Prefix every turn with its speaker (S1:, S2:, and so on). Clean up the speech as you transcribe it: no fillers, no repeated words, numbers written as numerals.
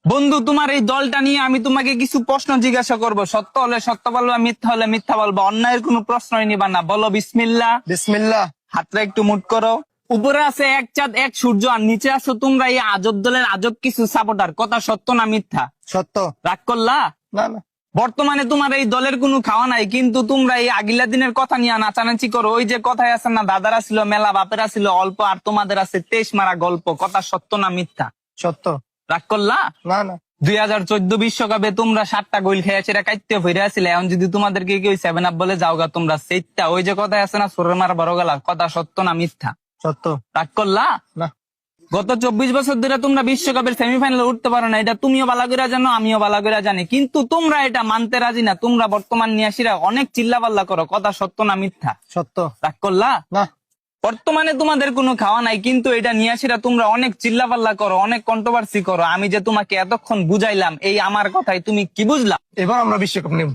S1: বন্ধু, তোমার এই দলটা নিয়ে আমি তোমাকে কিছু প্রশ্ন জিজ্ঞাসা করব। সত্য হলে সত্য বলবা, মিথ্যা হলে মিথ্যা বলবা। অন্যায়ের কোনো প্রশ্নই নিবা না। বলো বিসমিল্লাহ।
S2: বিসমিল্লাহ।
S1: হাতটা একটু মুট করো। উপরে আছে এক চাঁদ এক সূর্য, আর নিচে আছো তোমরা এই আজব দলের আজব কিছু সাপোর্টার। কথা সত্য না মিথ্যা?
S2: সত্য।
S1: রাগ করলা?
S2: না না।
S1: বর্তমানে তোমার এই দলের কোনো খাওয়া নাই, কিন্তু তোমরা এই আগিলা দিনের কথা নিয়ে নাচানাচি করো। ওই যে কথায় আছে না, দাদারা ছিল মেলা, বাপেরা ছিল অল্প, আর তোমাদের আছে 23 মারা গল্প। কথা সত্য না মিথ্যা?
S2: সত্য।
S1: রাগ করলা?
S2: না না।
S1: 2014 বিশ্বকাপে তোমরা 7টা গোল খেয়েছে, এটা কাইতে ফিরে আসলে। এখন যদি তোমাদেরকে কেউ 7 আপ বলে যাওগা তোমরা সেইটা, ওই যে কথা আছে না, সোরের মারা বড় গেলা। কথা সত্য না মিথ্যা?
S2: সত্য।
S1: রাগ করলা?
S2: না।
S1: গত 24 বছর ধরে তোমরা বিশ্বকাপের সেমিফাইনালে উঠতে পারো না, এটা তুমিও ভালো করে জানো, আমিও ভালো করে জানি। কিন্তু তোমরা এটা মানতে রাজি না। তোমরা বর্তমান নিয়াসীরা অনেক চিল্লাপাল্লা করো। কথা সত্য না মিথ্যা?
S2: সত্য।
S1: রাগ করলা?
S2: না।
S1: বর্তমানে তোমাদের কোনো খাওয়া নাই, কিন্তু এটা নিয়াসীরা তোমরা অনেক চিল্লাপাল্লা করো, অনেক কন্ট্রোভার্সি করো। আমি যে তোমাকে এতক্ষণ বুঝাইলাম, এই আমার কথাই তুমি কি বুঝলা?
S2: এবার আমরা বিশ্বকাপ নেব।